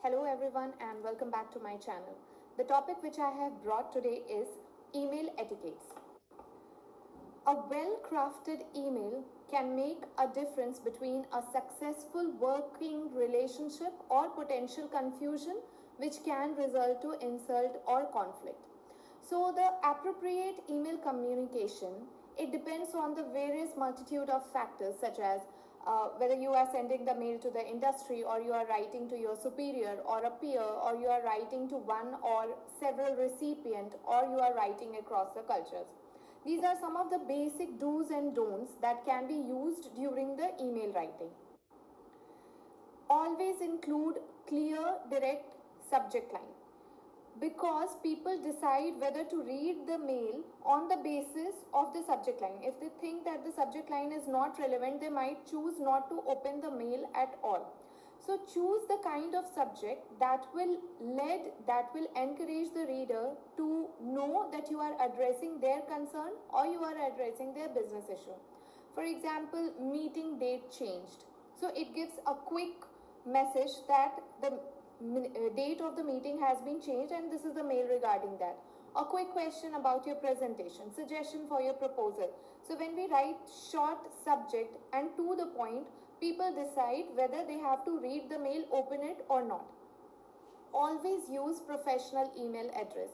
Hello everyone and welcome back to my channel. The topic which I have brought today is email etiquettes. A well-crafted email can make a difference between a successful working relationship or potential confusion which can result to insult or conflict. So the appropriate email communication, it depends on the various multitude of factors such as whether you are sending the mail to the industry or you are writing to your superior or a peer or you are writing to one or several recipient or you are writing across the cultures. These are some of the basic do's and don'ts that can be used during the email writing. Always include clear, direct subject line because people decide whether to read the mail on the basis of the subject line. If they think that the subject line is not relevant, they might choose not to open the mail at all. So choose the kind of subject that will encourage the reader to know that you are addressing their concern or you are addressing their business issue. For example, meeting date changed. So it gives a quick message that the date of the meeting has been changed and this is the mail regarding that. A quick question about your presentation, suggestion for your proposal. So when we write short subject and to the point, people decide whether they have to read the mail, open it or not. Always use professional email address.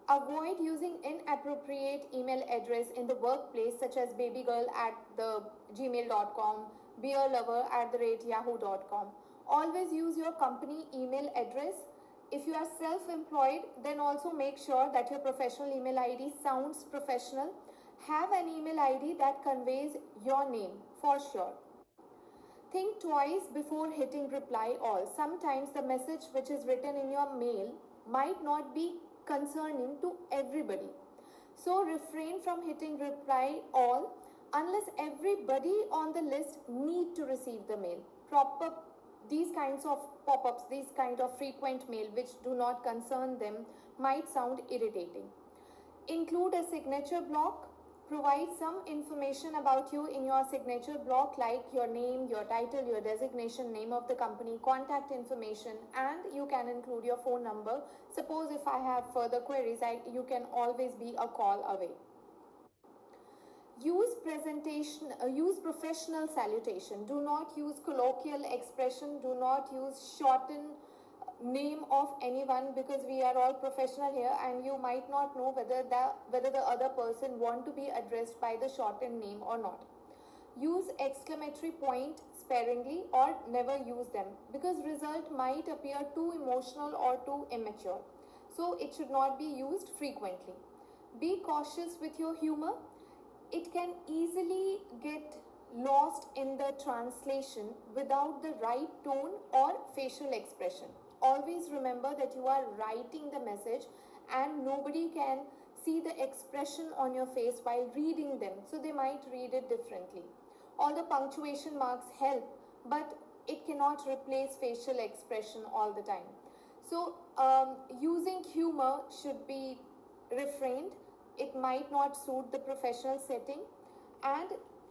Avoid using inappropriate email address in the workplace such as babygirl at the gmail.com, beerlover@yahoo.com. Always use your company email address. If you are self-employed, then also make sure that your professional email ID sounds professional. Have an email ID that conveys your name for sure. Think twice before hitting reply all. Sometimes the message which is written in your mail might not be concerning to everybody. So refrain from hitting reply all unless everybody on the list need to receive the mail. These kinds of pop-ups, these kind of frequent mail which do not concern them might sound irritating. Include a signature block. Provide some information about you in your signature block like your name, your title, your designation, name of the company, contact information, and you can include your phone number. Suppose if I have further queries, you can always be a call away. Use professional salutation. Do not use colloquial expression. Do not use shortened name of anyone because we are all professional here and you might not know whether the other person want to be addressed by the shortened name or not. Use exclamatory point sparingly or never use them because result might appear too emotional or too immature. So it should not be used frequently. Be cautious with your humor. It can easily get lost in the translation without the right tone or facial expression. Always remember that you are writing the message and nobody can see the expression on your face while reading them. So they might read it differently. All the punctuation marks help, but it cannot replace facial expression all the time. So using humor should be refrained. It might not suit the professional setting, and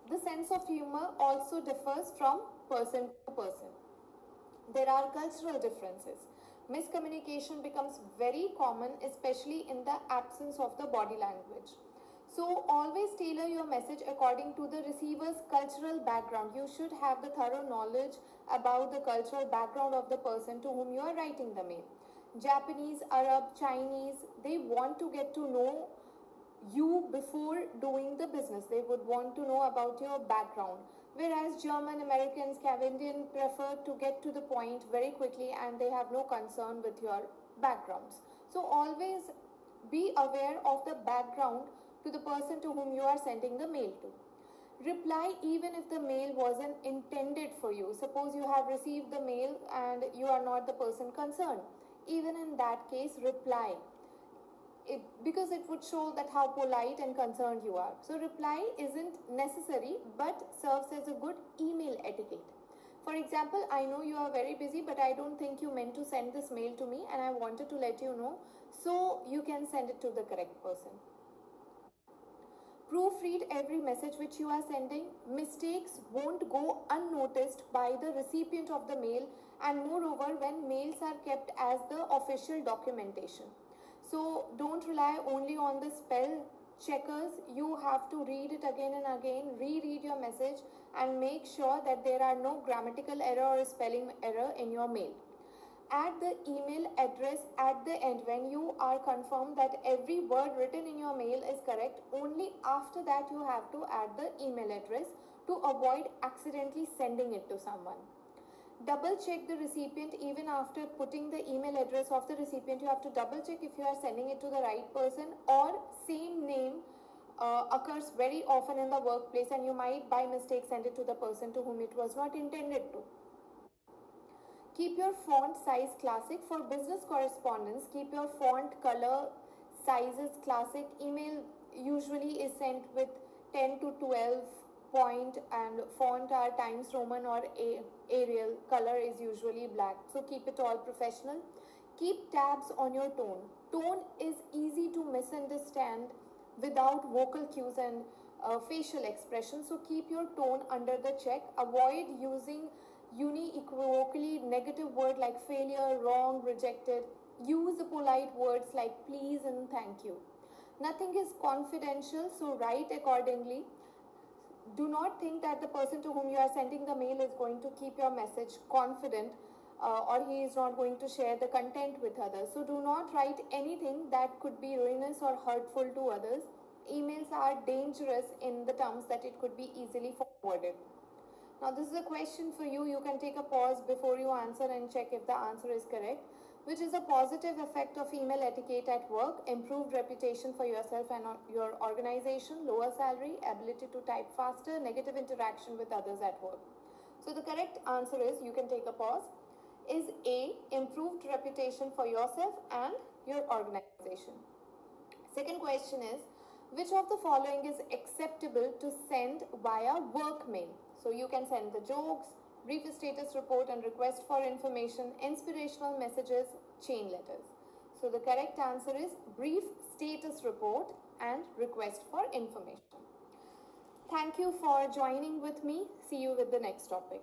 the sense of humor also differs from person to person. There are cultural differences. Miscommunication becomes very common, especially in the absence of the body language. So always tailor your message according to the receiver's cultural background. You should have the thorough knowledge about the cultural background of the person to whom you are writing the mail. Japanese, Arab, Chinese, they want to get to know you before doing the business. They would want to know about your background. Whereas German, Americans, Canadian prefer to get to the point very quickly and they have no concern with your backgrounds. So always be aware of the background to the person to whom you are sending the mail to. Reply even if the mail wasn't intended for you. Suppose you have received the mail and you are not the person concerned. Even in that case, reply. Because it would show that how polite and concerned you are. So reply isn't necessary but serves as a good email etiquette. For example, I know you are very busy but I don't think you meant to send this mail to me and I wanted to let you know, so you can send it to the correct person. Proofread every message which you are sending. Mistakes won't go unnoticed by the recipient of the mail, and moreover, when mails are kept as the official documentation. So don't rely only on the spell checkers. You have to read it again and again, reread your message, and make sure that there are no grammatical error or spelling error in your mail. Add the email address at the end when you are confirmed that every word written in your mail is correct. Only after that you have to add the email address to avoid accidentally sending it to someone. Double check the recipient. Even after putting the email address of the recipient, you have to double check if you are sending it to the right person, or same name occurs very often in the workplace and you might by mistake send it to the person to whom it was not intended to. Keep your font size classic. For business correspondence, keep your font color sizes classic. Email usually is sent with 10 to 12 point, and font are Times Roman or Arial. Color is usually black. So keep it all professional. Keep tabs on your tone. Tone is easy to misunderstand without vocal cues and facial expressions. So keep your tone under the check. Avoid using unequivocally negative word like failure, wrong, rejected. Use the polite words like please and thank you. Nothing is confidential, so write accordingly. Do not think that the person to whom you are sending the mail is going to keep your message confident, or he is not going to share the content with others. So do not write anything that could be ruinous or hurtful to others. Emails are dangerous in the terms that it could be easily forwarded. Now, this is a question for you. You can take a pause before you answer and check if the answer is correct. Which is a positive effect of email etiquette at work? Improved reputation for yourself and your organization, lower salary, ability to type faster, negative interaction with others at work. So the correct answer is, you can take a pause, is A, improved reputation for yourself and your organization. Second question is, which of the following is acceptable to send via work mail? So you can send the jokes, brief status report and request for information, inspirational messages, chain letters. So the correct answer is brief status report and request for information. Thank you for joining with me. See you with the next topic.